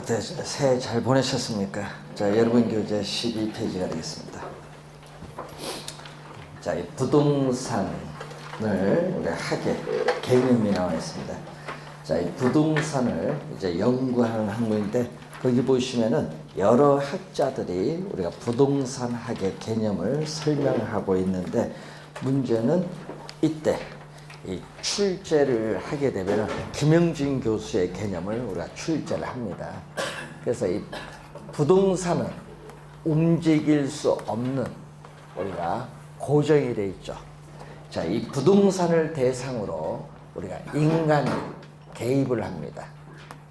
네, 새해 잘 보내셨습니까? 자, 여러분 교재 12페이지가 되겠습니다. 자, 이 부동산을 우리가 하게 개념이 나와 있습니다. 자, 이 부동산을 이제 연구하는 학문인데 거기 보시면은 여러 학자들이 우리가 부동산 학의 개념을 설명하고 있는데 문제는 이때 이 출제를 하게 되면 김영진 교수의 개념을 우리가 출제를 합니다. 그래서 이 부동산은 움직일 수 없는 우리가 고정이 되어 있죠. 자, 이 부동산을 대상으로 우리가 인간이 개입을 합니다.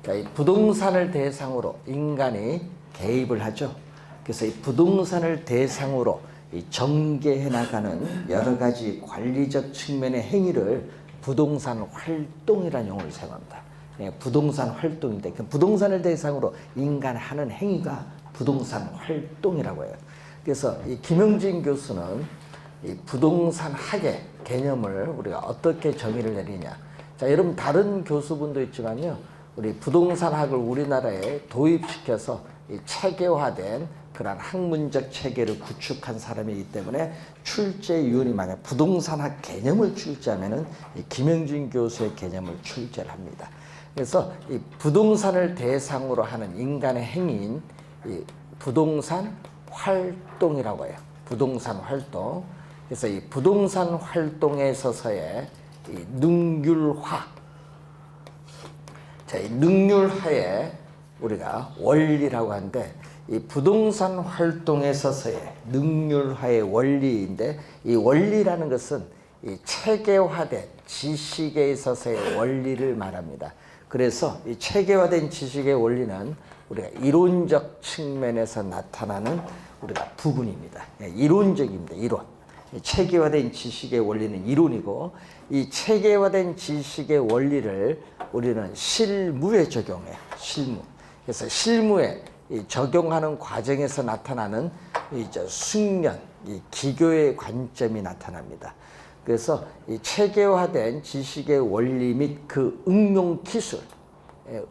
그러니까 이 부동산을 대상으로 인간이 개입을 하죠. 그래서 이 부동산을 대상으로 이 전개해 나가는 여러 가지 관리적 측면의 행위를 부동산 활동이라는 용어를 사용합니다. 부동산 활동인데 그 부동산을 대상으로 인간이 하는 행위가 부동산 활동이라고 해요. 그래서 이 김영진 교수는 이 부동산 학의 개념을 우리가 어떻게 정의를 내리냐. 자, 여러분 다른 교수분도 있지만요. 우리 부동산학을 우리나라에 도입시켜서 이 체계화된 그러한 학문적 체계를 구축한 사람이기 때문에 출제위원이 만약 부동산학 개념을 출제하면은 이 김영진 교수의 개념을 출제를 합니다. 그래서 이 부동산을 대상으로 하는 인간의 행위인 이 부동산 활동이라고 해요. 부동산 활동. 그래서 이 부동산 활동에 있어서의 이 능률화. 자, 이 능률화의 우리가 원리라고 하는데 이 부동산 활동에 있어서의 능률화의 원리인데 이 원리라는 것은 이 체계화된 지식에 있어서의 원리를 말합니다. 그래서 이 체계화된 지식의 원리는 우리가 이론적 측면에서 나타나는 우리가 부분입니다. 이론적입니다. 이론. 체계화된 지식의 원리는 이론이고 이 체계화된 지식의 원리를 우리는 실무에 적용해요. 실무. 그래서 실무에 이 적용하는 과정에서 나타나는 이제 숙련, 이 기교의 관점이 나타납니다. 그래서 이 체계화된 지식의 원리 및 그 응용 기술,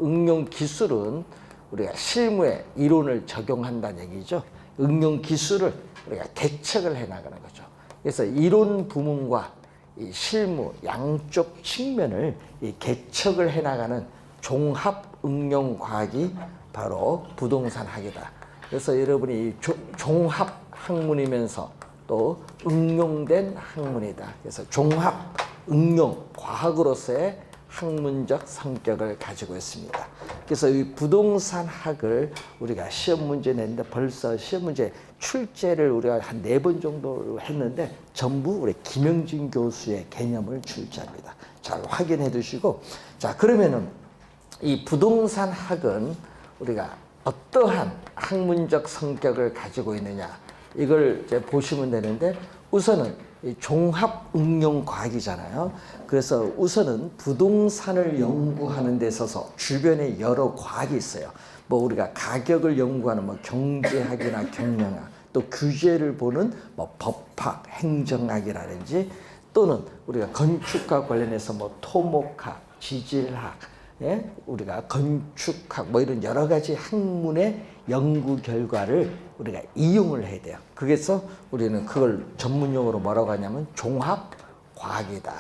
응용 기술은 우리가 실무에 이론을 적용한다는 얘기죠. 응용 기술을 우리가 개척을 해 나가는 거죠. 그래서 이론 부문과 이 실무 양쪽 측면을 이 개척을 해 나가는 종합 응용 과학이 바로 부동산 학이다. 그래서 여러분이 종합 학문이면서 또 응용된 학문이다. 그래서 종합 응용 과학으로서의 학문적 성격을 가지고 있습니다. 그래서 이 부동산 학을 우리가 시험 문제 냈는데 벌써 시험 문제 출제를 우리가 한 4번 정도 했는데 전부 우리 김영진 교수의 개념을 출제합니다. 잘 확인해 두시고, 자, 그러면은 이 부동산 학은 우리가 어떠한 학문적 성격을 가지고 있느냐 이걸 이제 보시면 되는데 우선은 이 종합 응용 과학이잖아요. 그래서 우선은 부동산을 연구하는 데 있어서 주변에 여러 과학이 있어요. 뭐 우리가 가격을 연구하는 뭐 경제학이나 경영학, 또 규제를 보는 뭐 법학, 행정학이라든지 또는 우리가 건축과 관련해서 뭐 토목학, 지질학, 예? 우리가 건축학 뭐 이런 여러 가지 학문의 연구 결과를 우리가 이용을 해야 돼요. 그래서 우리는 그걸 전문용어로 뭐라고 하냐면 종합과학이다.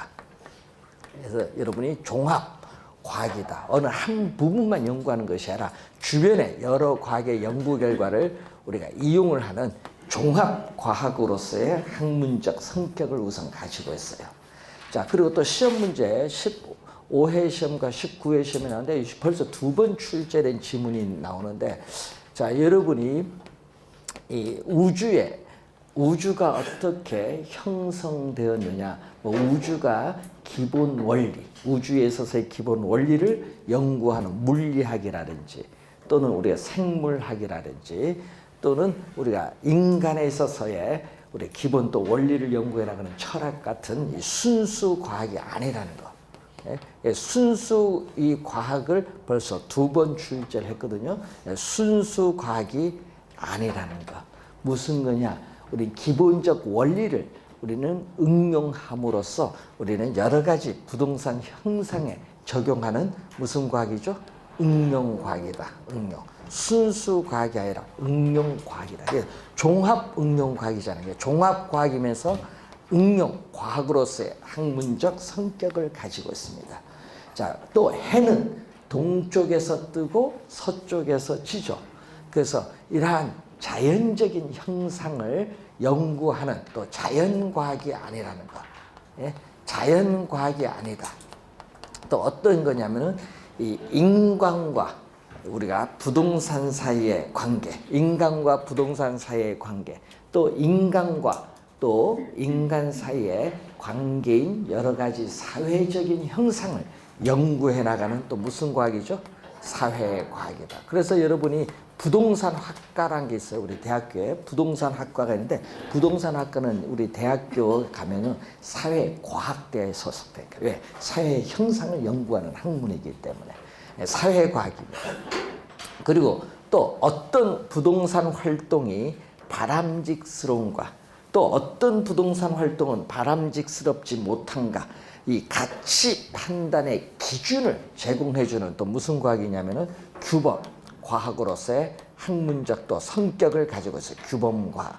그래서 여러분이 종합과학이다. 어느 한 부분만 연구하는 것이 아니라 주변의 여러 과학의 연구 결과를 우리가 이용을 하는 종합과학으로서의 학문적 성격을 우선 가지고 있어요. 자, 그리고 또 시험 문제 15회 시험과 19회 시험이 나오는데 벌써 2번 출제된 지문이 나오는데, 자, 여러분이 이 우주가 어떻게 형성되었느냐, 뭐 우주가 기본 원리, 우주에 있어서의 기본 원리를 연구하는 물리학이라든지 또는 우리가 생물학이라든지 또는 우리가 인간에 있어서의 우리 기본 또 원리를 연구해 나가는 철학 같은 이 순수 과학이 아니라는 거. 순수 이 과학을 벌써 2번 출제를 했거든요. 순수 과학이 아니라는 거. 무슨 거냐? 우리 기본적 원리를 우리는 응용함으로써 우리는 여러 가지 부동산 형상에 적용하는 무슨 과학이죠? 응용 과학이다. 응용. 순수 과학이 아니라 응용 과학이다. 종합 응용 과학이잖아요. 종합 과학이면서 응용 과학으로서의 학문적 성격을 가지고 있습니다. 자, 또 해는 동쪽에서 뜨고 서쪽에서 지죠. 그래서 이러한 자연적인 형상을 연구하는 또 자연과학이 아니라는 것. 예? 자연과학이 아니다. 또 어떤 거냐면은 이 인간과 우리가 부동산 사이의 관계, 인간과 부동산 사이의 관계, 또 인간과 또 인간 사이의 관계인 여러 가지 사회적인 형상을 연구해 나가는 또 무슨 과학이죠? 사회과학이다. 그래서 여러분이 부동산학과라는 게 있어요. 우리 대학교에 부동산학과가 있는데 부동산학과는 우리 대학교 가면은 사회과학대에 소속돼요. 왜? 사회 형상을 연구하는 학문이기 때문에 사회과학입니다. 그리고 또 어떤 부동산 활동이 바람직스러운가, 또 어떤 부동산 활동은 바람직스럽지 못한가, 이 가치 판단의 기준을 제공해주는 또 무슨 과학이냐면은 규범 과학으로서의 학문적 또 성격을 가지고 있어요. 규범과학.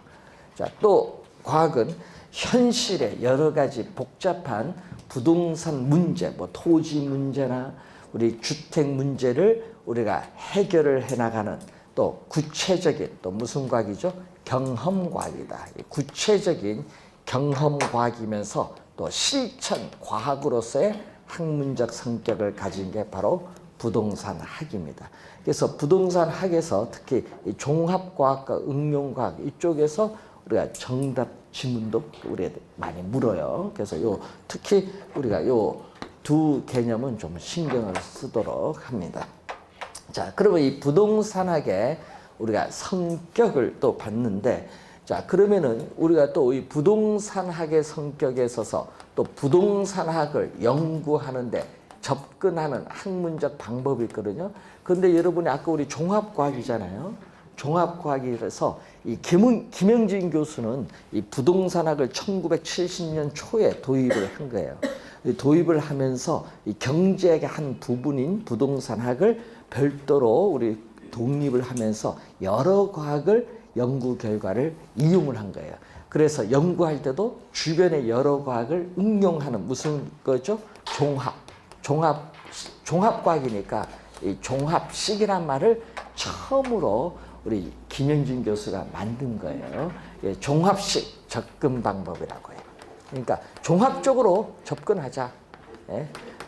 자, 또 과학은 현실의 여러 가지 복잡한 부동산 문제, 뭐 토지 문제나 우리 주택 문제를 우리가 해결을 해나가는 또 구체적인 또 무슨 과학이죠? 경험과학이다. 구체적인 경험과학이면서 또 실천 과학으로서의 학문적 성격을 가진 게 바로 부동산학입니다. 그래서 부동산학에서 특히 종합과학과 응용과학 이쪽에서 우리가 정답 지문도 우리가 많이 물어요. 그래서 특히 우리가 두 개념은 좀 신경을 쓰도록 합니다. 자, 그러면 이 부동산학의 우리가 성격을 또 봤는데, 자, 그러면은 우리가 또 이 부동산학의 성격에 있어서 또 부동산학을 연구하는데 접근하는 학문적 방법이 있거든요. 그런데 여러분이 아까 우리 종합과학이잖아요. 종합과학이라서 이 김영진 교수는 이 부동산학을 1970년 초에 도입을 한 거예요. 도입을 하면서 이 경제의 한 부분인 부동산학을 별도로 우리 독립을 하면서 여러 과학을 연구 결과를 이용을 한 거예요. 그래서 연구할 때도 주변의 여러 과학을 응용하는 무슨 거죠? 종합과학이니까 이 종합식이란 말을 처음으로 우리 김영진 교수가 만든 거예요. 종합식 접근 방법이라고 해요. 그러니까 종합적으로 접근하자.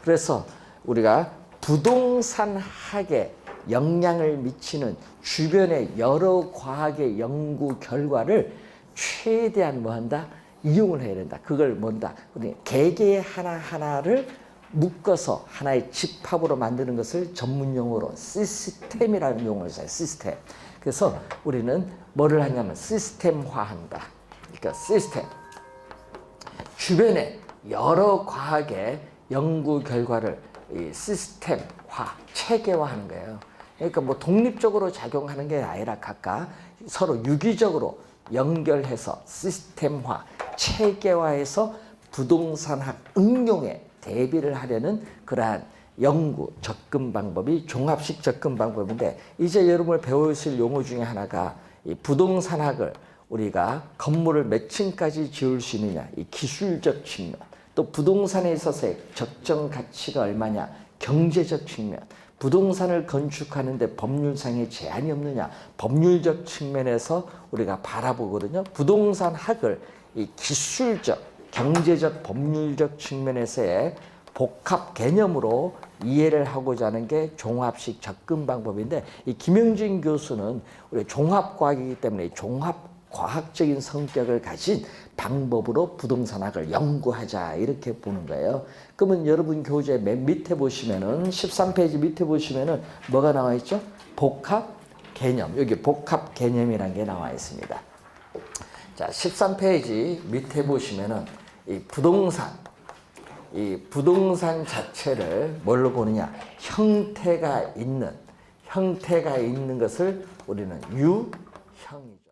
그래서 우리가 부동산학에 영향을 미치는 주변의 여러 과학의 연구 결과를 최대한 뭐한다? 이용을 해야 된다. 그걸 뭔다? 개개 하나하나를 묶어서 하나의 집합으로 만드는 것을 전문용어로 시스템이라는 용어를 써요. 시스템. 그래서 우리는 뭐를 하냐면 시스템화한다. 그러니까 시스템. 주변의 여러 과학의 연구 결과를 이 시스템화, 체계화하는 거예요. 그러니까 뭐 독립적으로 작용하는 게 아니라 각각 서로 유기적으로 연결해서 시스템화, 체계화해서 부동산학 응용에 대비를 하려는 그러한 연구 접근 방법이 종합식 접근 방법인데, 이제 여러분을 배우실 용어 중에 하나가 이 부동산학을 우리가 건물을 몇 층까지 지을 수 있느냐, 이 기술적 측면, 또 부동산에 있어서의 적정 가치가 얼마냐, 경제적 측면, 부동산을 건축하는데 법률상의 제한이 없느냐, 법률적 측면에서 우리가 바라보거든요. 부동산학을 이 기술적, 경제적, 법률적 측면에서의 복합 개념으로 이해를 하고자 하는 게 종합식 접근 방법인데, 이 김영진 교수는 우리 종합과학이기 때문에 종합과학적인 성격을 가진 방법으로 부동산학을 연구하자, 이렇게 보는 거예요. 그러면 여러분 교재 맨 밑에 보시면은 13페이지 밑에 보시면은 뭐가 나와 있죠? 복합 개념. 여기 복합 개념이라는 게 나와 있습니다. 자, 13페이지 밑에 보시면은 이 부동산 자체를 뭘로 보느냐? 형태가 있는 것을 우리는 유형이죠.